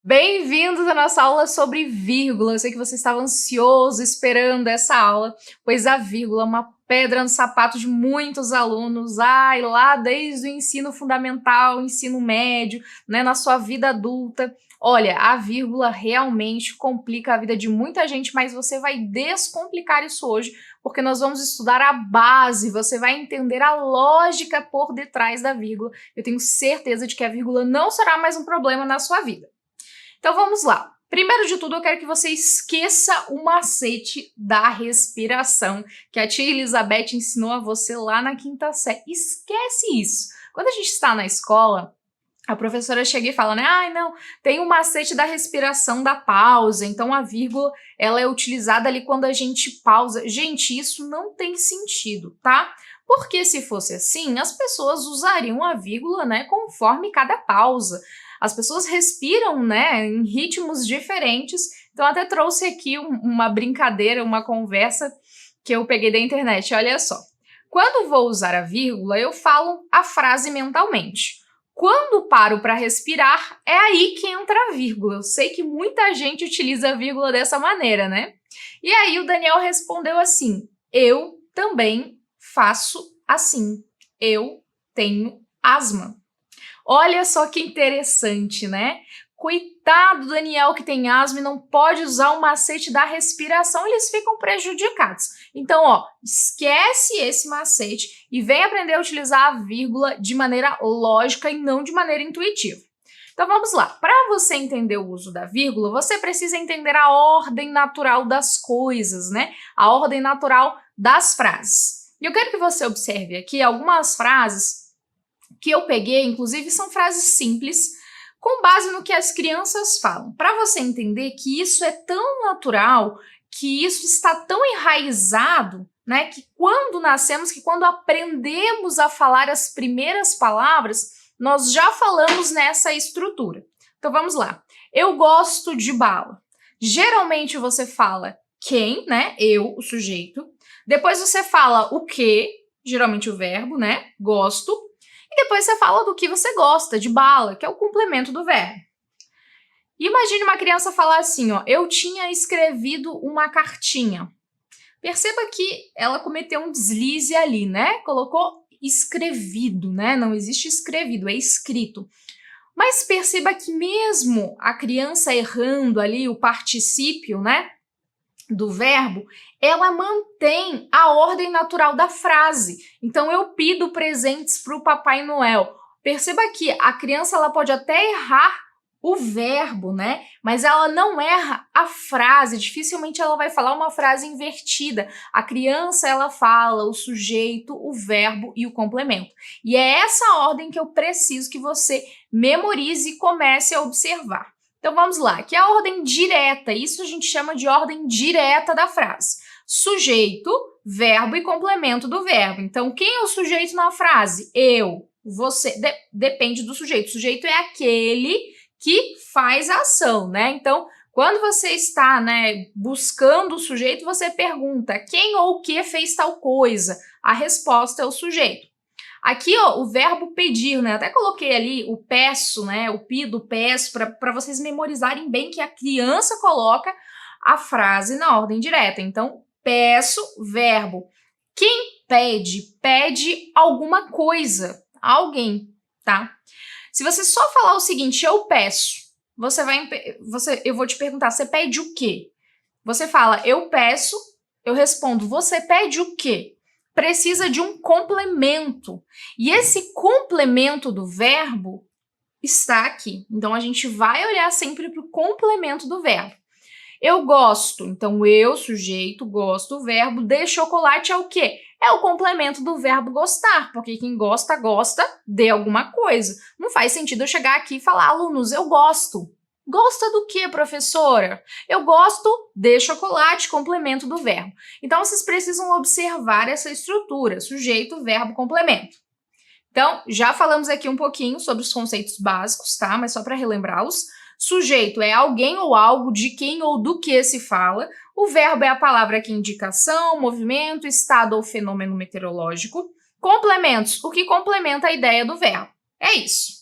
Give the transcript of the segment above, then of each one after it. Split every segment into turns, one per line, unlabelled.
Bem-vindos à nossa aula sobre vírgula. Eu sei que você estava ansioso esperando essa aula, pois a vírgula é uma pedra no sapato de muitos alunos. Lá desde o ensino fundamental, ensino médio, né, na sua vida adulta. Olha, a vírgula realmente complica a vida de muita gente, mas você vai descomplicar isso hoje, porque nós vamos estudar a base, você vai entender a lógica por detrás da vírgula. Eu tenho certeza de que a vírgula não será mais um problema na sua vida. Então vamos lá. Primeiro de tudo, eu quero que você esqueça o macete da respiração que a tia Elizabeth ensinou a você lá na quinta série. Esquece isso. Quando a gente está na escola, a professora chega e fala, né? Não, tem o macete da respiração da pausa, então a vírgula ela é utilizada ali quando a gente pausa. Gente, isso não tem sentido, tá? Porque se fosse assim, as pessoas usariam a vírgula, né, conforme cada pausa. As pessoas respiram, né, em ritmos diferentes. Então, até trouxe aqui uma brincadeira, uma conversa que eu peguei da internet. Olha só. Quando vou usar a vírgula, eu falo a frase mentalmente. Quando paro para respirar, é aí que entra a vírgula. Eu sei que muita gente utiliza a vírgula dessa maneira, né? E aí o Daniel respondeu assim: eu também faço assim. Eu tenho asma. Olha só que interessante, né? Coitado do Daniel que tem asma e não pode usar o macete da respiração, eles ficam prejudicados. Então, ó, esquece esse macete e vem aprender a utilizar a vírgula de maneira lógica e não de maneira intuitiva. Então vamos lá, para você entender o uso da vírgula, você precisa entender a ordem natural das coisas, né? A ordem natural das frases. E eu quero que você observe aqui algumas frases que eu peguei, inclusive, são frases simples, com base no que as crianças falam. Para você entender que isso é tão natural, que isso está tão enraizado, né, que quando nascemos, que quando aprendemos a falar as primeiras palavras, nós já falamos nessa estrutura. Então vamos lá. Eu gosto de bala. Geralmente você fala quem, né, eu, o sujeito. Depois você fala o que, geralmente o verbo, né, gosto. E depois você fala do que você gosta, de bala, que é o complemento do verbo. Imagine uma criança falar assim, ó, eu tinha escrevido uma cartinha. Perceba que ela cometeu um deslize ali, né? Colocou escrevido, né? Não existe escrevido, é escrito. Mas perceba que mesmo a criança errando ali o particípio, né, do verbo, ela mantém a ordem natural da frase. Então, eu pido presentes para o Papai Noel. Perceba que a criança ela pode até errar o verbo, né? Mas ela não erra a frase. Dificilmente ela vai falar uma frase invertida. A criança, ela fala o sujeito, o verbo e o complemento. E é essa ordem que eu preciso que você memorize e comece a observar. Então vamos lá, que é a ordem direta, isso a gente chama de ordem direta da frase. Sujeito, verbo e complemento do verbo. Então quem é o sujeito na frase? Eu, você, depende do sujeito. O sujeito é aquele que faz a ação, né? Então quando você está, né, buscando o sujeito, você pergunta quem ou o que fez tal coisa. A resposta é o sujeito. Aqui, ó, o verbo pedir, né? Até coloquei ali o peço, né? O pido, peço, para vocês memorizarem bem que a criança coloca a frase na ordem direta. Então, peço, verbo. Quem pede? Pede alguma coisa, alguém, tá? Se você só falar o seguinte, eu peço, eu vou te perguntar, você pede o quê? Você fala, eu peço, eu respondo, você pede o quê? Precisa de um complemento. E esse complemento do verbo está aqui. Então, a gente vai olhar sempre para o complemento do verbo. Eu gosto. Então, eu, sujeito, gosto, o verbo de chocolate é o quê? É o complemento do verbo gostar, porque quem gosta, gosta de alguma coisa. Não faz sentido eu chegar aqui e falar, alunos, eu gosto. Gosta do que, professora? Eu gosto de chocolate, complemento do verbo. Então, vocês precisam observar essa estrutura, sujeito, verbo, complemento. Então, já falamos aqui um pouquinho sobre os conceitos básicos, tá? Mas só para relembrá-los. Sujeito é alguém ou algo de quem ou do que se fala. O verbo é a palavra que indica ação, movimento, estado ou fenômeno meteorológico. Complementos, o que complementa a ideia do verbo. É isso.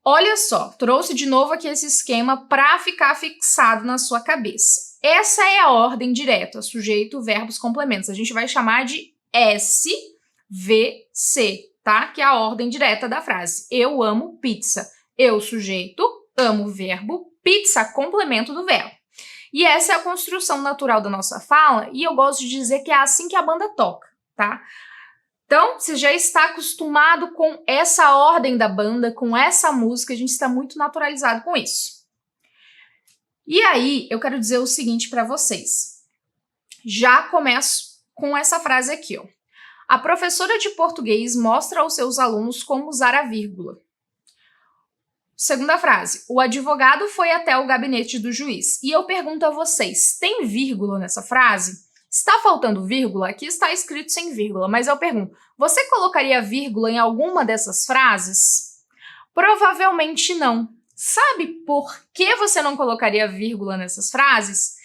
Olha só, trouxe de novo aqui esse esquema para ficar fixado na sua cabeça. Essa é a ordem direta, sujeito, verbos, complementos. A gente vai chamar de SVC, tá? Que é a ordem direta da frase. Eu amo pizza. Eu, sujeito, amo verbo, pizza, complemento do verbo. E essa é a construção natural da nossa fala, e eu gosto de dizer que é assim que a banda toca, tá? Então, você já está acostumado com essa ordem da banda, com essa música, a gente está muito naturalizado com isso. E aí, eu quero dizer o seguinte para vocês. Já começo com essa frase aqui, ó. A professora de português mostra aos seus alunos como usar a vírgula. Segunda frase. O advogado foi até o gabinete do juiz. E eu pergunto a vocês, tem vírgula nessa frase? Está faltando vírgula? Aqui está escrito sem vírgula, mas eu pergunto, você colocaria vírgula em alguma dessas frases? Provavelmente não. Sabe por que você não colocaria vírgula nessas frases?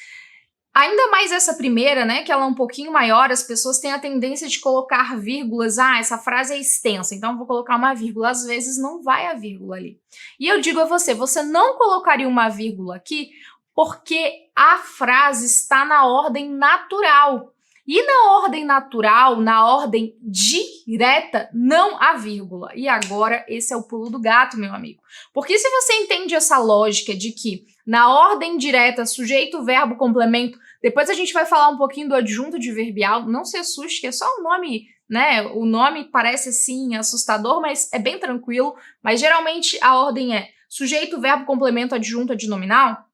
Ainda mais essa primeira, né, que ela é um pouquinho maior, as pessoas têm a tendência de colocar vírgulas. Ah, essa frase é extensa, então vou colocar uma vírgula. Às vezes não vai a vírgula ali. E eu digo a você, você não colocaria uma vírgula aqui porque a frase está na ordem natural. E na ordem natural, na ordem direta, não há vírgula. E agora, esse é o pulo do gato, meu amigo. Porque se você entende essa lógica de que na ordem direta, sujeito, verbo, complemento, depois a gente vai falar um pouquinho do adjunto adverbial, não se assuste, que é só o nome, né? O nome parece assim assustador, mas é bem tranquilo. Mas geralmente a ordem é sujeito, verbo, complemento, adjunto, adnominal.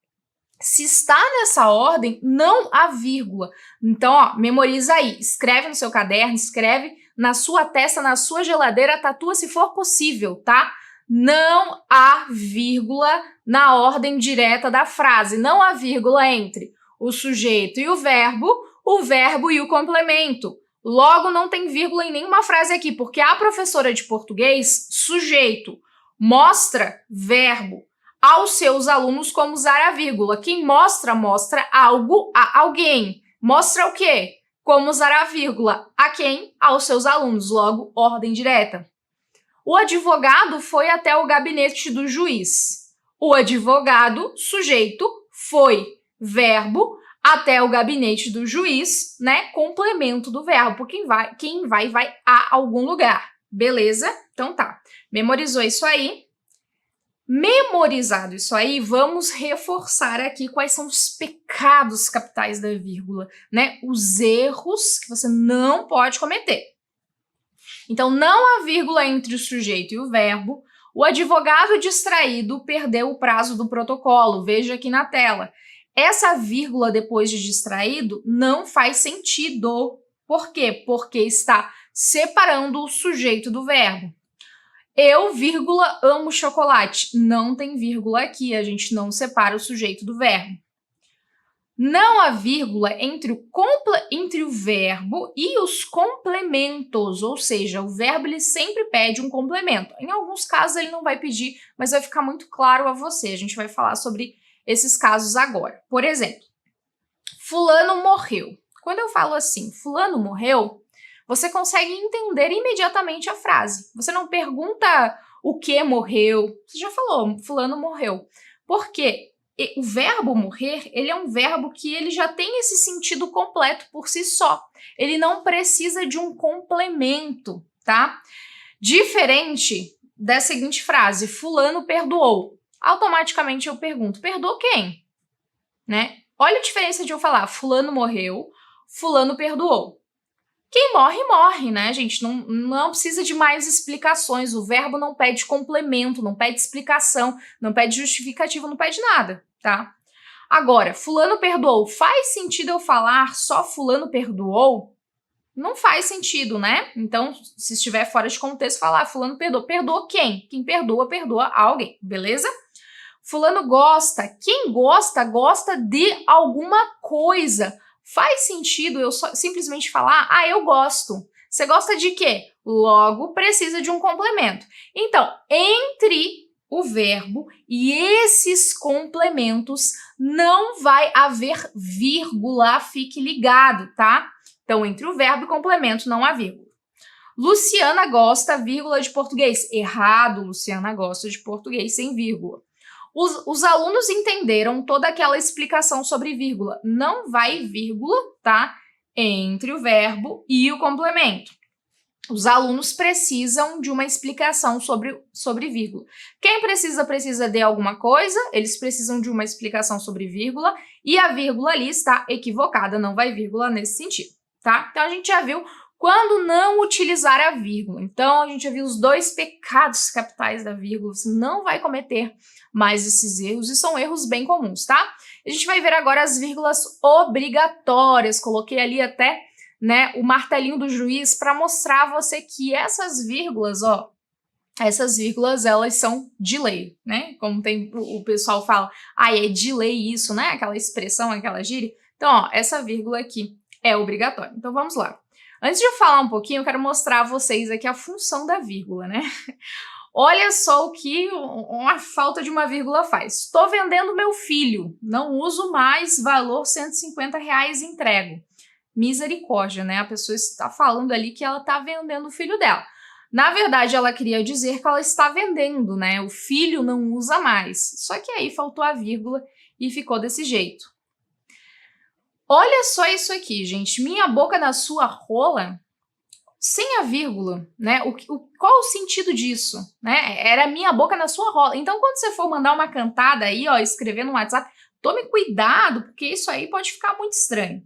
Se está nessa ordem, não há vírgula. Então, ó, memoriza aí, escreve no seu caderno, escreve na sua testa, na sua geladeira, tatua se for possível, tá? Não há vírgula na ordem direta da frase, não há vírgula entre o sujeito e o verbo e o complemento. Logo, não tem vírgula em nenhuma frase aqui, porque a professora de português, sujeito, mostra verbo aos seus alunos como usar a vírgula. Quem mostra, mostra algo a alguém. Mostra o quê? Como usar a vírgula. A quem? Aos seus alunos. Logo, ordem direta. O advogado foi até o gabinete do juiz. O advogado, sujeito, foi, verbo, até o gabinete do juiz, né? Complemento do verbo. Quem vai a algum lugar. Beleza? Então tá. Memorizou isso aí? Memorizado isso aí, vamos reforçar aqui quais são os pecados capitais da vírgula, né? Os erros que você não pode cometer. Então, não há vírgula entre o sujeito e o verbo. O advogado distraído perdeu o prazo do protocolo. Veja aqui na tela. Essa vírgula depois de distraído não faz sentido. Por quê? Porque está separando o sujeito do verbo. Eu, vírgula, amo chocolate. Não tem vírgula aqui, a gente não separa o sujeito do verbo. Não há vírgula entre o verbo e os complementos, ou seja, o verbo ele sempre pede um complemento. Em alguns casos ele não vai pedir, mas vai ficar muito claro a você. A gente vai falar sobre esses casos agora. Por exemplo, fulano morreu. Quando eu falo assim, fulano morreu, você consegue entender imediatamente a frase. Você não pergunta o que morreu. Você já falou, fulano morreu. Por quê? O verbo morrer, ele é um verbo que ele já tem esse sentido completo por si só. Ele não precisa de um complemento, tá? Diferente da seguinte frase, fulano perdoou. Automaticamente eu pergunto, perdoou quem? Né? Olha a diferença de eu falar, fulano morreu, fulano perdoou. Quem morre, morre, né, gente? Não precisa de mais explicações. O verbo não pede complemento, não pede explicação, não pede justificativa, não pede nada, tá? Agora, fulano perdoou. Faz sentido eu falar só fulano perdoou? Não faz sentido, né? Então, se estiver fora de contexto, falar fulano perdoou. Perdoa quem? Quem perdoa, perdoa alguém, beleza? Fulano gosta. Quem gosta, gosta de alguma coisa. Faz sentido eu simplesmente falar, ah, eu gosto. Você gosta de quê? Logo, precisa de um complemento. Então, entre o verbo e esses complementos, não vai haver vírgula, fique ligado, tá? Então, entre o verbo e o complemento, não há vírgula. Luciana gosta, vírgula, de português. Errado, Luciana gosta de português sem vírgula. Os alunos entenderam toda aquela explicação sobre vírgula. Não vai vírgula, tá? Entre o verbo e o complemento. Os alunos precisam de uma explicação sobre vírgula. Quem precisa de alguma coisa, eles precisam de uma explicação sobre vírgula, e a vírgula ali está equivocada, não vai vírgula nesse sentido, tá? Então, a gente já viu quando não utilizar a vírgula. Então, a gente já viu os dois pecados capitais da vírgula. Você não vai cometer mais esses erros, e são erros bem comuns, tá? A gente vai ver agora as vírgulas obrigatórias. Coloquei ali até, né, o martelinho do juiz para mostrar a você que essas vírgulas, ó, essas vírgulas, elas são de lei, né? Como tem o pessoal fala, é de lei isso, né? Aquela expressão, aquela gíria. Então, ó, essa vírgula aqui é obrigatória. Então, vamos lá. Antes de eu falar um pouquinho, eu quero mostrar a vocês aqui a função da vírgula, né? Olha só o que uma falta de uma vírgula faz. Estou vendendo meu filho, não uso mais, valor R$150 entrego. Misericórdia, né? A pessoa está falando ali que ela está vendendo o filho dela. Na verdade, ela queria dizer que ela está vendendo, né? O filho não usa mais. Só que aí faltou a vírgula e ficou desse jeito. Olha só isso aqui, gente. Minha boca na sua rola, sem a vírgula, né? Qual o sentido disso, né? Era minha boca na sua rola. Então, quando você for mandar uma cantada aí, ó, escrever no WhatsApp, tome cuidado, porque isso aí pode ficar muito estranho.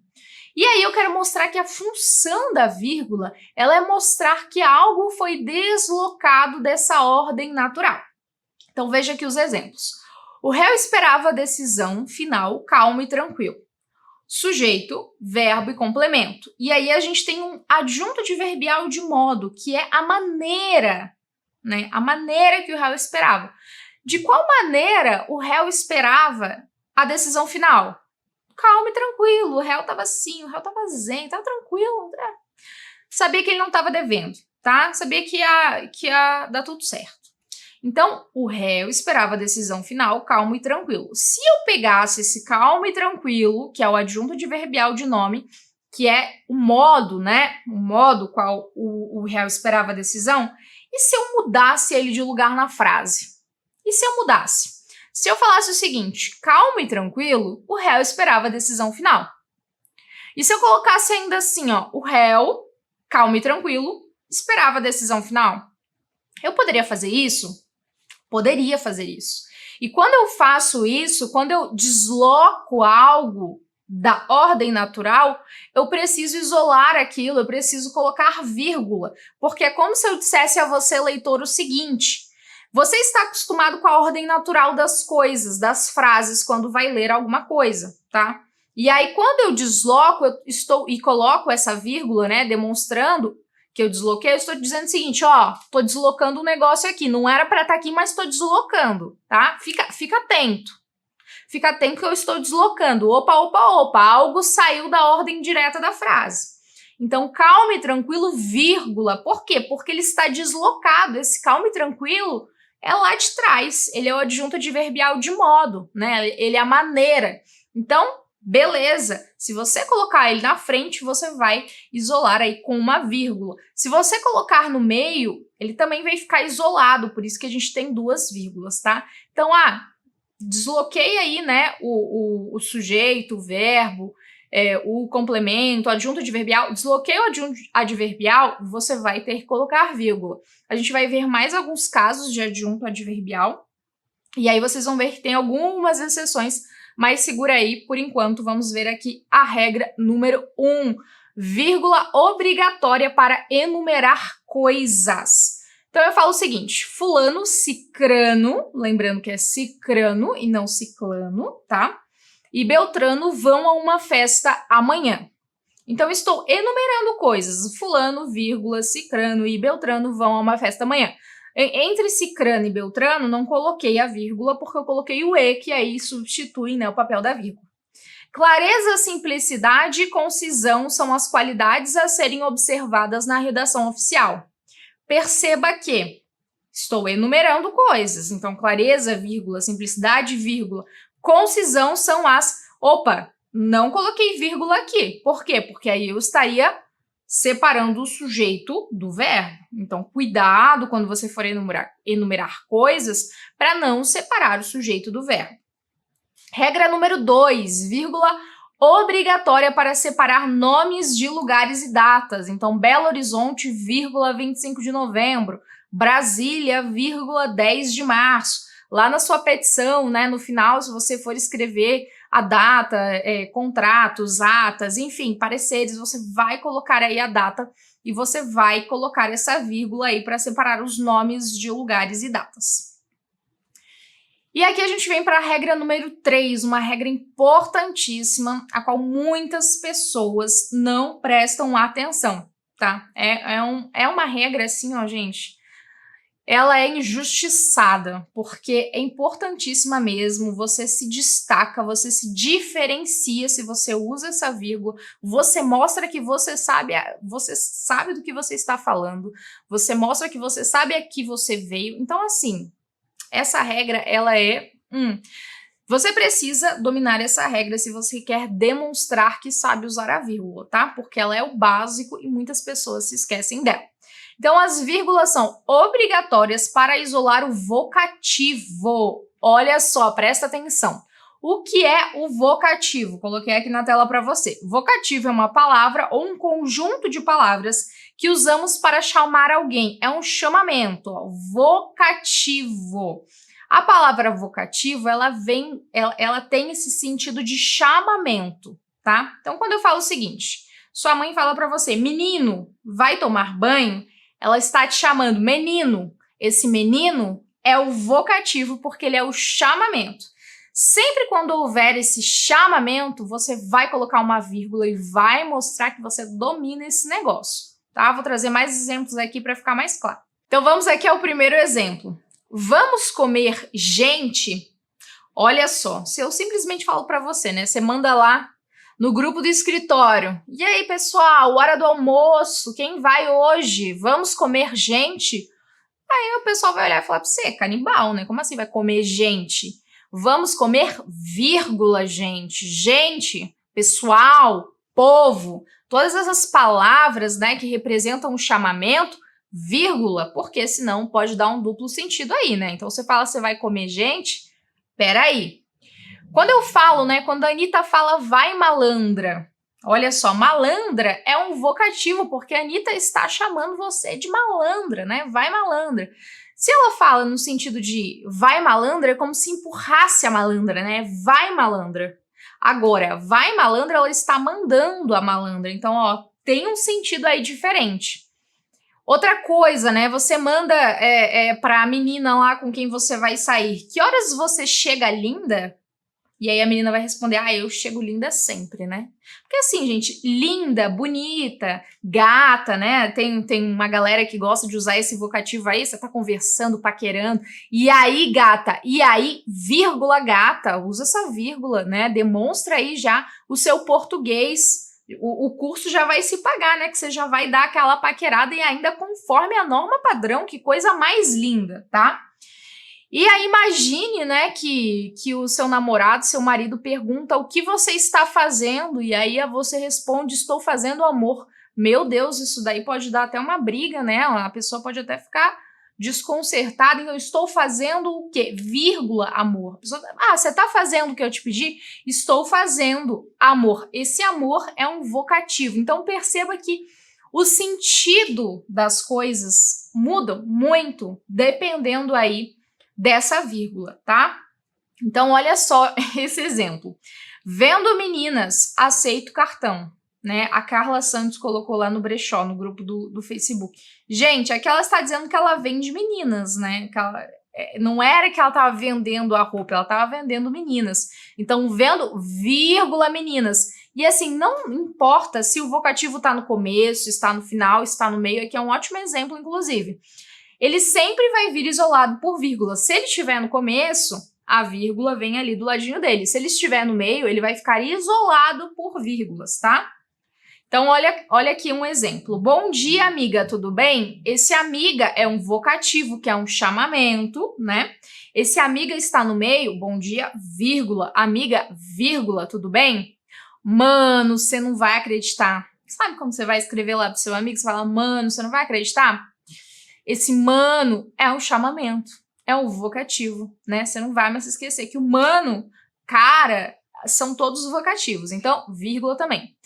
E aí eu quero mostrar que a função da vírgula, ela é mostrar que algo foi deslocado dessa ordem natural. Então, veja aqui os exemplos. O réu esperava a decisão final calmo e tranquilo. Sujeito, verbo e complemento. E aí a gente tem um adjunto adverbial de modo, que é a maneira, né? A maneira que o réu esperava. De qual maneira o réu esperava a decisão final? Calmo e tranquilo, o réu estava assim, o réu estava zen, estava tranquilo. Né? Sabia que ele não estava devendo, tá? Sabia que ia dar tudo certo. Então, o réu esperava a decisão final calmo e tranquilo. Se eu pegasse esse calmo e tranquilo, que é o adjunto adverbial de nome, que é o modo, né? O modo qual o réu esperava a decisão, e se eu mudasse ele de lugar na frase? E se eu mudasse? Se eu falasse o seguinte, calmo e tranquilo, o réu esperava a decisão final. E se eu colocasse ainda assim, ó, o réu, calmo e tranquilo, esperava a decisão final? Eu poderia fazer isso? Poderia fazer isso. E quando eu faço isso, quando eu desloco algo da ordem natural, eu preciso isolar aquilo, eu preciso colocar vírgula, porque é como se eu dissesse a você, leitor, o seguinte: você está acostumado com a ordem natural das coisas, das frases, quando vai ler alguma coisa, tá? E aí, quando eu desloco e coloco essa vírgula, né, demonstrando que eu desloquei, eu estou dizendo o seguinte, ó, tô deslocando um negócio aqui, não era para estar aqui, mas estou deslocando, tá? Fica atento. Fica atento que eu estou deslocando. Opa, opa, opa, algo saiu da ordem direta da frase. Então, calmo e tranquilo, vírgula. Por quê? Porque ele está deslocado. Esse calmo e tranquilo é lá de trás. Ele é o adjunto adverbial de modo, né? Ele é a maneira. Então, beleza. Se você colocar ele na frente, você vai isolar aí com uma vírgula. Se você colocar no meio, ele também vai ficar isolado. Por isso que a gente tem duas vírgulas, tá? Então, desloquei aí, né, o sujeito, o verbo, o complemento, o adjunto adverbial. Desloquei o adjunto adverbial, você vai ter que colocar vírgula. A gente vai ver mais alguns casos de adjunto adverbial. E aí vocês vão ver que tem algumas exceções, mas segura aí, por enquanto, vamos ver aqui a regra número 1. Vírgula obrigatória para enumerar coisas. Então, eu falo o seguinte, fulano, cicrano, lembrando que é cicrano e não ciclano, tá? E Beltrano vão a uma festa amanhã. Então, estou enumerando coisas. Fulano, vírgula, cicrano e Beltrano vão a uma festa amanhã. Entre cicrano e Beltrano, não coloquei a vírgula, porque eu coloquei o E, que aí substitui, né, o papel da vírgula. Clareza, simplicidade e concisão são as qualidades a serem observadas na redação oficial. Perceba que estou enumerando coisas, então clareza, vírgula, simplicidade, vírgula, concisão são as... Opa, não coloquei vírgula aqui. Por quê? Porque aí eu estaria separando o sujeito do verbo. Então, cuidado quando você for enumerar coisas para não separar o sujeito do verbo. Regra número 2, vírgula obrigatória para separar nomes de lugares e datas. Então, Belo Horizonte, vírgula 25 de novembro. Brasília, vírgula 10 de março. Lá na sua petição, né, no final, se você for escrever a data, contratos, atas, enfim, pareceres, você vai colocar aí a data e você vai colocar essa vírgula aí para separar os nomes de lugares e datas. E aqui a gente vem para a regra número 3, uma regra importantíssima, a qual muitas pessoas não prestam atenção, tá? É uma regra assim, ó, gente, ela é injustiçada, porque é importantíssima mesmo, você se destaca, você se diferencia se você usa essa vírgula, você mostra que você sabe do que você está falando, você mostra que você sabe a que você veio. Então, assim, essa regra, ela é... Você precisa dominar essa regra se você quer demonstrar que sabe usar a vírgula, tá? Porque ela é o básico e muitas pessoas se esquecem dela. Então, as vírgulas são obrigatórias para isolar o vocativo. Olha só, presta atenção. O que é o vocativo? Coloquei aqui na tela para você. Vocativo é uma palavra ou um conjunto de palavras que usamos para chamar alguém. É um chamamento, ó, vocativo. A palavra vocativo, ela tem esse sentido de chamamento, tá? Então, quando eu falo o seguinte, sua mãe fala para você, menino, vai tomar banho? Ela está te chamando menino. Esse menino é o vocativo porque ele é o chamamento. Sempre quando houver esse chamamento, você vai colocar uma vírgula e vai mostrar que você domina esse negócio, tá? Vou trazer mais exemplos aqui para ficar mais claro. Então vamos aqui ao primeiro exemplo. Vamos comer gente? Olha só, se eu simplesmente falo para você, né? Você manda lá no grupo do escritório. E aí, pessoal, hora do almoço, quem vai hoje? Vamos comer gente? Aí o pessoal vai olhar e falar pra você, canibal, né? Como assim vai comer gente? Vamos comer vírgula, gente. Gente, pessoal, povo, todas essas palavras, né, que representam um chamamento, vírgula, porque senão pode dar um duplo sentido aí, né? Então você fala, você vai comer gente? Peraí. Quando eu falo, né, quando a Anitta fala vai malandra, olha só, malandra é um vocativo, porque a Anitta está chamando você de malandra, né, vai malandra. Se ela fala no sentido de vai malandra, é como se empurrasse a malandra, né, vai malandra. Agora, vai malandra, ela está mandando a malandra, então, ó, tem um sentido aí diferente. Outra coisa, né, você manda pra menina lá com quem você vai sair, que horas você chega linda? E aí a menina vai responder, eu chego linda sempre, né? Porque assim, gente, linda, bonita, gata, né? Tem uma galera que gosta de usar esse vocativo aí, você tá conversando, paquerando, e aí, gata, e aí, vírgula, gata, usa essa vírgula, né? Demonstra aí já o seu português, o curso já vai se pagar, né? Que você já vai dar aquela paquerada e ainda conforme a norma padrão, que coisa mais linda, tá? E aí imagine, né, que o seu namorado, seu marido pergunta o que você está fazendo e aí você responde, estou fazendo amor. Meu Deus, isso daí pode dar até uma briga, né? A pessoa pode até ficar desconcertada. Então, estou fazendo o quê? Vírgula, amor. A pessoa, você está fazendo o que eu te pedi? Estou fazendo amor. Esse amor é um vocativo. Então, perceba que o sentido das coisas mudam muito dependendo aí dessa vírgula, tá? Então, olha só esse exemplo. Vendo meninas, aceito cartão, né? A Carla Santos colocou lá no brechó, no grupo do Facebook. Gente, aqui ela está dizendo que ela vende meninas, né? Que ela, não era que ela estava vendendo a roupa, ela estava vendendo meninas. Então, vendo, vírgula, meninas. E assim, não importa se o vocativo está no começo, está no final, está no meio. Aqui é um ótimo exemplo, inclusive. Ele sempre vai vir isolado por vírgula. Se ele estiver no começo, a vírgula vem ali do ladinho dele. Se ele estiver no meio, ele vai ficar isolado por vírgulas, tá? Então, olha aqui um exemplo. Bom dia, amiga, tudo bem? Esse amiga é um vocativo, que é um chamamento, né? Esse amiga está no meio, bom dia, vírgula, amiga, vírgula, tudo bem? Mano, você não vai acreditar. Sabe como você vai escrever lá pro seu amigo, você fala, mano, você não vai acreditar? Esse mano é um chamamento, é um vocativo, né? Você não vai mais se esquecer que o mano, cara, são todos vocativos. Então, vírgula também.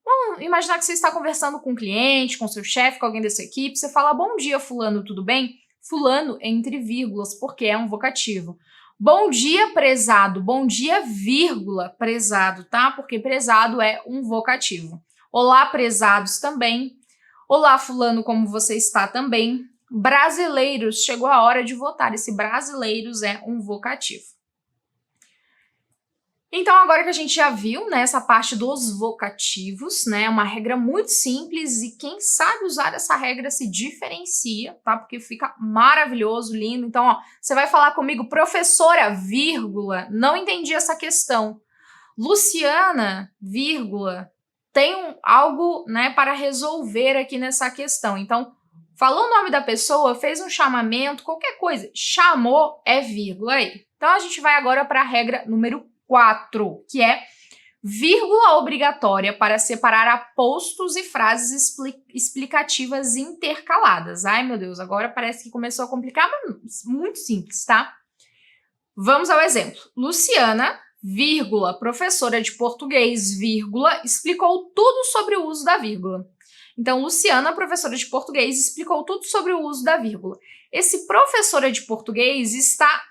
Vamos imaginar que você está conversando com um cliente, com seu chefe, com alguém da sua equipe, você fala, bom dia, fulano, tudo bem? Fulano entre vírgulas, porque é um vocativo. Bom dia, prezado. Bom dia, vírgula, prezado, tá? Porque prezado é um vocativo. Olá, prezados também. Olá, fulano, como você está também. Brasileiros, chegou a hora de votar. Esse brasileiros é um vocativo. Então, agora que a gente já viu, né, essa parte dos vocativos, né, uma regra muito simples e quem sabe usar essa regra se diferencia, tá? Porque fica maravilhoso, lindo. Então, ó, você vai falar comigo, professora, vírgula, não entendi essa questão. Luciana, vírgula, tem algo, né, para resolver aqui nessa questão. Então, falou o nome da pessoa, fez um chamamento, qualquer coisa, chamou é vírgula aí. Então, a gente vai agora para a regra número 4, que é vírgula obrigatória para separar apostos e frases explicativas intercaladas. Ai, meu Deus, agora parece que começou a complicar, mas muito simples, tá? Vamos ao exemplo. Luciana, vírgula, professora de português, vírgula, explicou tudo sobre o uso da vírgula. Então, Luciana, professora de português, explicou tudo sobre o uso da vírgula. Esse professora de português está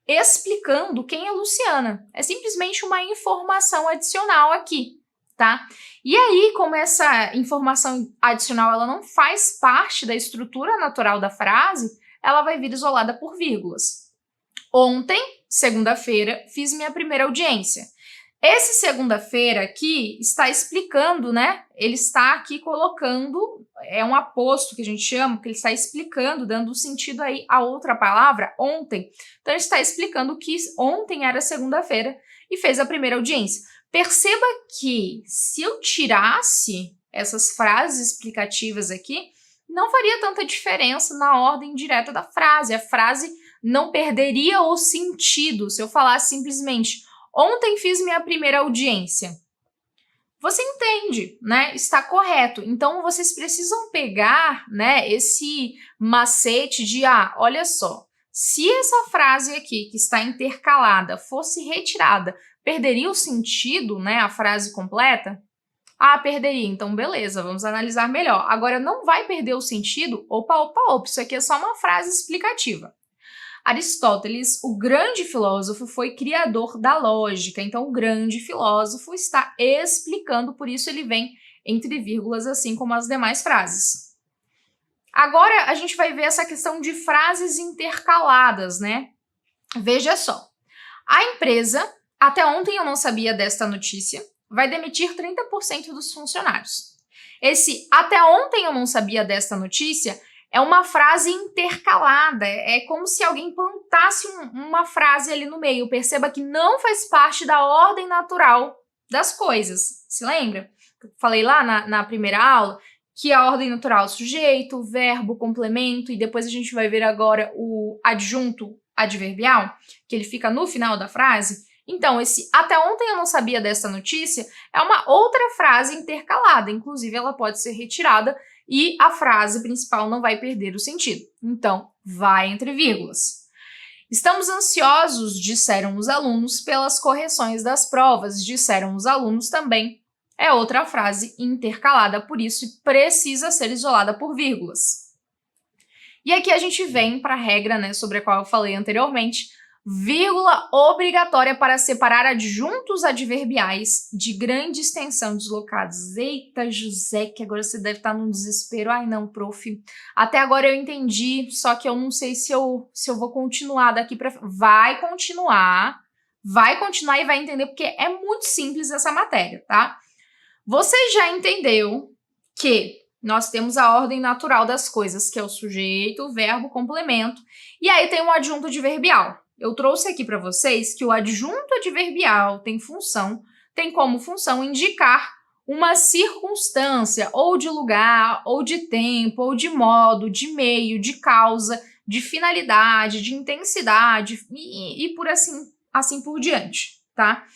explicando quem é Luciana. É simplesmente uma informação adicional aqui, tá? E aí, como essa informação adicional ela não faz parte da estrutura natural da frase, ela vai vir isolada por vírgulas. Ontem, segunda-feira, fiz minha primeira audiência. Esse segunda-feira aqui está explicando, né? Ele está aqui colocando, é um aposto que a gente chama, que ele está explicando, dando sentido aí a outra palavra, ontem. Então, ele está explicando que ontem era segunda-feira e fez a primeira audiência. Perceba que se eu tirasse essas frases explicativas aqui, não faria tanta diferença na ordem direta da frase. A frase não perderia o sentido se eu falasse simplesmente ontem fiz minha primeira audiência. Você entende, né? Está correto. Então, vocês precisam pegar, né, esse macete de, olha só, se essa frase aqui, que está intercalada, fosse retirada, perderia o sentido, né, a frase completa? Perderia. Então, beleza, vamos analisar melhor. Agora, não vai perder o sentido? Opa, isso aqui é só uma frase explicativa. Aristóteles, o grande filósofo, foi criador da lógica. Então, o grande filósofo está explicando, por isso ele vem entre vírgulas, assim como as demais frases. Agora, a gente vai ver essa questão de frases intercaladas, né? Veja só. A empresa, até ontem eu não sabia desta notícia, vai demitir 30% dos funcionários. Esse até ontem eu não sabia desta notícia é uma frase intercalada, é como se alguém plantasse uma frase ali no meio. Perceba que não faz parte da ordem natural das coisas. Se lembra? Eu falei lá na primeira aula que a ordem natural é sujeito, verbo, complemento, e depois a gente vai ver agora o adjunto adverbial, que ele fica no final da frase. Então, esse até ontem eu não sabia dessa notícia é uma outra frase intercalada, inclusive ela pode ser retirada e a frase principal não vai perder o sentido. Então, vai entre vírgulas. Estamos ansiosos, disseram os alunos, pelas correções das provas, disseram os alunos também. É outra frase intercalada, por isso precisa ser isolada por vírgulas. E aqui a gente vem para a regra, né, sobre a qual eu falei anteriormente, vírgula obrigatória para separar adjuntos adverbiais de grande extensão deslocados. Eita, José, que agora você deve estar num desespero. Ai, não, prof. Até agora eu entendi, só que eu não sei se eu vou continuar daqui para... Vai continuar e vai entender, porque é muito simples essa matéria, tá? Você já entendeu que nós temos a ordem natural das coisas, que é o sujeito, o verbo, o complemento, e aí tem um adjunto adverbial. Eu trouxe aqui para vocês que o adjunto adverbial tem como função indicar uma circunstância, ou de lugar, ou de tempo, ou de modo, de meio, de causa, de finalidade, de intensidade e por assim por diante, tá?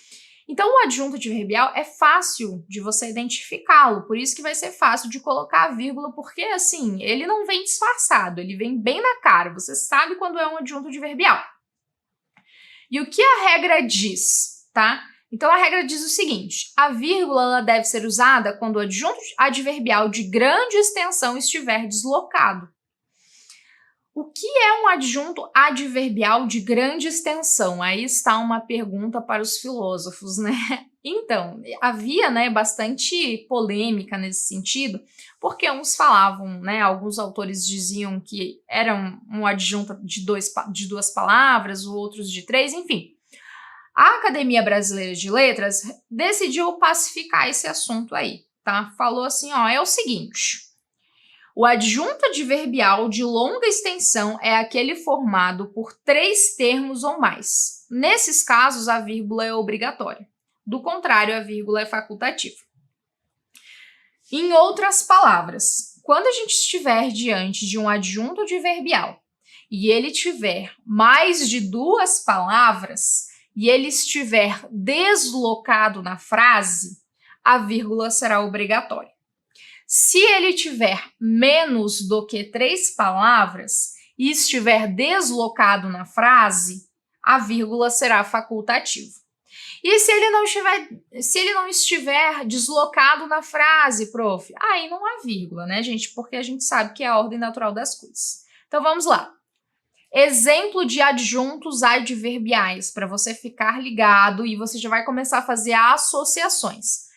Então, o adjunto adverbial é fácil de você identificá-lo, por isso que vai ser fácil de colocar a vírgula, porque, assim, ele não vem disfarçado, ele vem bem na cara, você sabe quando é um adjunto adverbial. E o que a regra diz, tá? Então, a regra diz o seguinte, a vírgula ela deve ser usada quando o adjunto adverbial de grande extensão estiver deslocado. O que é um adjunto adverbial de grande extensão? Aí está uma pergunta para os filósofos, né? Então, havia, né, bastante polêmica nesse sentido, porque uns falavam, né, alguns autores diziam que era um adjunto de duas palavras, outros de três, enfim. A Academia Brasileira de Letras decidiu pacificar esse assunto aí, tá? Falou assim, ó, é o seguinte... O adjunto adverbial de longa extensão é aquele formado por 3 termos ou mais. Nesses casos, a vírgula é obrigatória. Do contrário, a vírgula é facultativa. Em outras palavras, quando a gente estiver diante de um adjunto adverbial e ele tiver mais de 2 palavras e ele estiver deslocado na frase, a vírgula será obrigatória. Se ele tiver menos do que 3 palavras e estiver deslocado na frase, a vírgula será facultativa. E se ele não estiver deslocado na frase, prof, aí não há vírgula, né, gente? Porque a gente sabe que é a ordem natural das coisas. Então vamos lá. Exemplo de adjuntos adverbiais, para você ficar ligado e você já vai começar a fazer associações.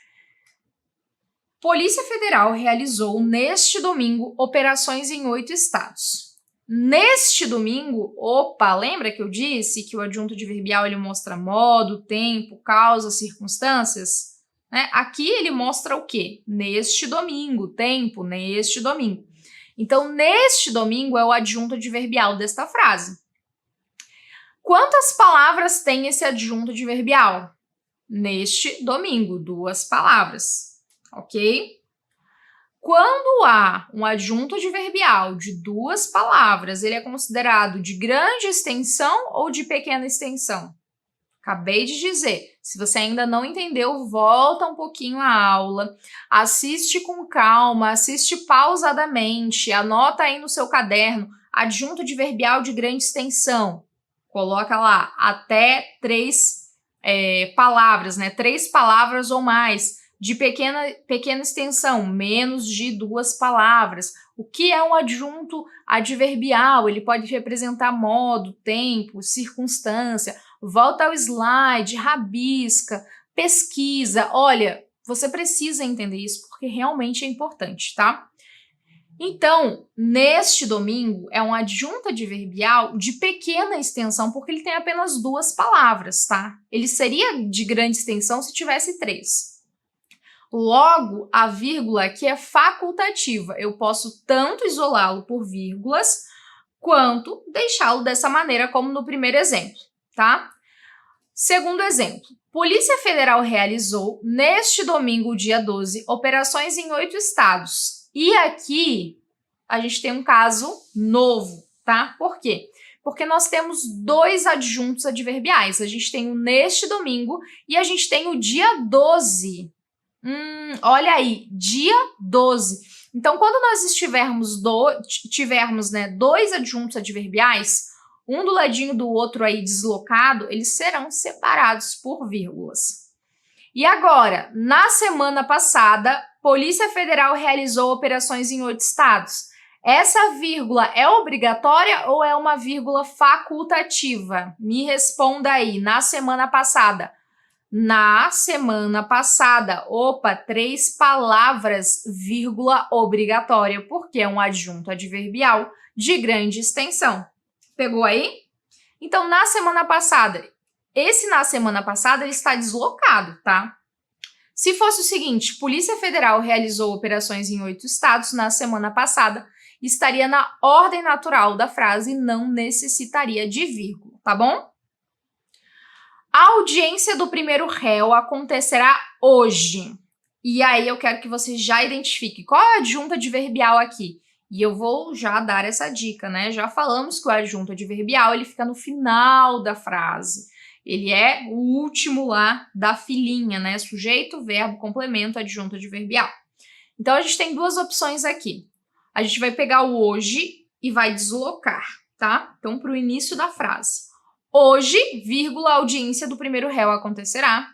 Polícia Federal realizou neste domingo operações em 8 estados. Neste domingo, lembra que eu disse que o adjunto adverbial ele mostra modo, tempo, causa, circunstâncias? Né? Aqui ele mostra o quê? Neste domingo, tempo, neste domingo. Então, neste domingo é o adjunto adverbial desta frase. Quantas palavras tem esse adjunto adverbial? Neste domingo, 2 palavras. Ok? Quando há um adjunto adverbial de 2 palavras, ele é considerado de grande extensão ou de pequena extensão? Acabei de dizer. Se você ainda não entendeu, volta um pouquinho a aula, assiste com calma, assiste pausadamente, anota aí no seu caderno, adjunto adverbial de grande extensão. Coloca lá, até 3 palavras, né? 3 palavras ou mais. De pequena extensão, menos de 2 palavras. O que é um adjunto adverbial? Ele pode representar modo, tempo, circunstância. Volta ao slide, rabisca, pesquisa. Olha, você precisa entender isso porque realmente é importante, tá? Então, neste domingo, é um adjunto adverbial de pequena extensão porque ele tem apenas 2 palavras, tá? Ele seria de grande extensão se tivesse 3. Logo, a vírgula aqui é facultativa. Eu posso tanto isolá-lo por vírgulas, quanto deixá-lo dessa maneira, como no primeiro exemplo, tá? Segundo exemplo, Polícia Federal realizou, neste domingo, dia 12, operações em 8 estados. E aqui, a gente tem um caso novo, tá? Por quê? Porque nós temos 2 adjuntos adverbiais. A gente tem o neste domingo e a gente tem o dia 12. Olha aí, dia 12. Então, quando nós tivermos 2 adjuntos adverbiais, um do ladinho do outro aí deslocado, eles serão separados por vírgulas. E agora, na semana passada, Polícia Federal realizou operações em 8 estados. Essa vírgula é obrigatória ou é uma vírgula facultativa? Me responda aí, na semana passada. Na semana passada, 3 palavras, vírgula obrigatória, porque é um adjunto adverbial de grande extensão. Pegou aí? Então, na semana passada, na semana passada, ele está deslocado, tá? Se fosse o seguinte, Polícia Federal realizou operações em 8 estados na semana passada, estaria na ordem natural da frase e não necessitaria de vírgula, tá bom? A audiência do primeiro réu acontecerá hoje. E aí eu quero que você já identifique qual é a adjunta adverbial aqui. E eu vou já dar essa dica, né? Já falamos que o adjunto adverbial ele fica no final da frase. Ele é o último lá da filinha, né? Sujeito, verbo, complemento, adjunto adverbial. Então, a gente tem duas opções aqui. A gente vai pegar o hoje e vai deslocar, tá? Então, para o início da frase. Hoje, vírgula, a audiência do primeiro réu acontecerá.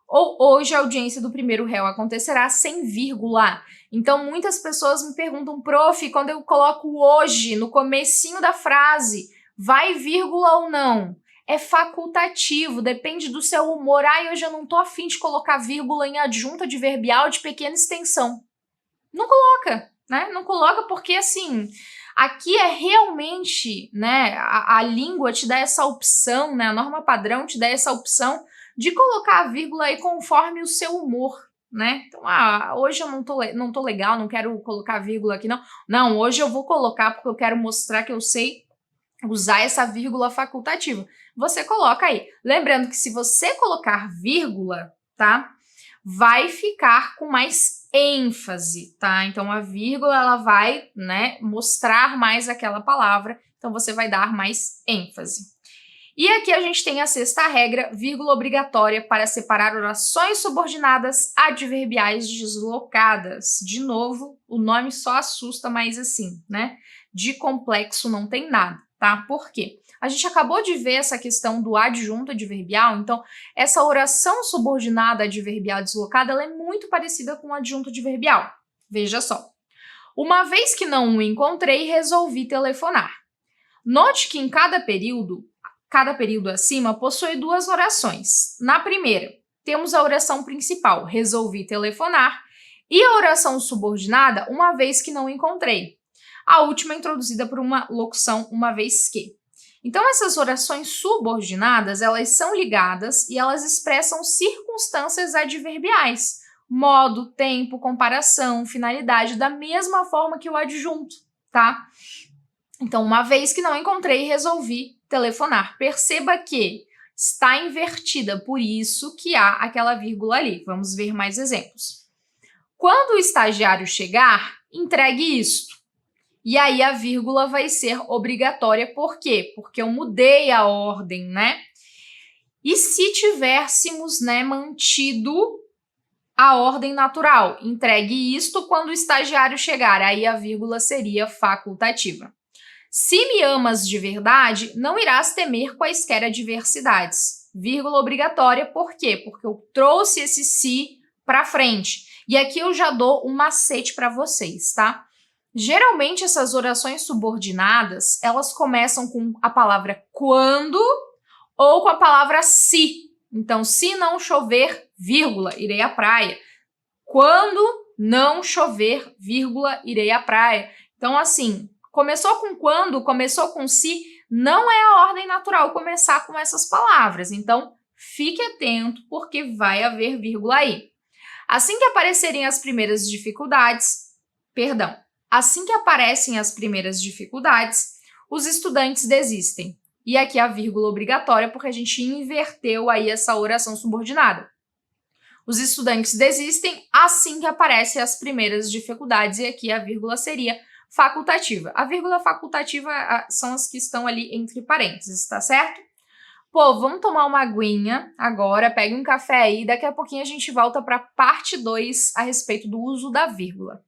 Ou hoje a audiência do primeiro réu acontecerá sem vírgula. Então, muitas pessoas me perguntam, prof, quando eu coloco hoje no comecinho da frase, vai vírgula ou não? É facultativo, depende do seu humor. Ah, hoje eu não tô afim de colocar vírgula em adjunto adverbial de pequena extensão. Não coloca, né? Não coloca porque, assim, aqui é realmente, né, a língua te dá essa opção, né, a norma padrão te dá essa opção de colocar a vírgula aí conforme o seu humor, né? Então, hoje eu não tô legal, não quero colocar vírgula aqui, não. Não, hoje eu vou colocar porque eu quero mostrar que eu sei usar essa vírgula facultativa. Você coloca aí. Lembrando que se você colocar vírgula, tá? Vai ficar com mais ênfase, tá? Então, a vírgula, ela vai, né, mostrar mais aquela palavra, então você vai dar mais ênfase. E aqui a gente tem a sexta regra, vírgula obrigatória para separar orações subordinadas adverbiais deslocadas. De novo, o nome só assusta, mas assim, né? De complexo não tem nada, tá? Por quê? A gente acabou de ver essa questão do adjunto adverbial, então essa oração subordinada adverbial deslocada, ela é muito parecida com o adjunto adverbial. Veja só. Uma vez que não o encontrei, resolvi telefonar. Note que em cada período acima possui duas orações. Na primeira, temos a oração principal, resolvi telefonar, e a oração subordinada, uma vez que não encontrei. A última é introduzida por uma locução, uma vez que. Então, essas orações subordinadas, elas são ligadas e elas expressam circunstâncias adverbiais, modo, tempo, comparação, finalidade, da mesma forma que o adjunto, tá? Então, uma vez que não encontrei, resolvi telefonar. Perceba que está invertida, por isso que há aquela vírgula ali. Vamos ver mais exemplos. Quando o estagiário chegar, entregue isto. E aí a vírgula vai ser obrigatória. Por quê? Porque eu mudei a ordem, né? E se tivéssemos, né, mantido a ordem natural, entregue isto quando o estagiário chegar, aí a vírgula seria facultativa. Se me amas de verdade, não irás temer quaisquer adversidades. Vírgula obrigatória, por quê? Porque eu trouxe esse se para frente. E aqui eu já dou um macete para vocês, tá? Geralmente essas orações subordinadas, elas começam com a palavra quando ou com a palavra se. Então, se não chover, vírgula, irei à praia. Quando não chover, vírgula, irei à praia. Então, assim, começou com quando, começou com se, não é a ordem natural começar com essas palavras. Então, fique atento, porque vai haver vírgula aí. Assim que aparecem as primeiras dificuldades, os estudantes desistem. E aqui a vírgula obrigatória, porque a gente inverteu aí essa oração subordinada. Os estudantes desistem assim que aparecem as primeiras dificuldades, e aqui a vírgula seria facultativa. A vírgula facultativa são as que estão ali entre parênteses, tá certo? Pô, vamos tomar uma aguinha agora, pegue um café aí, daqui a pouquinho a gente volta para a parte 2 a respeito do uso da vírgula.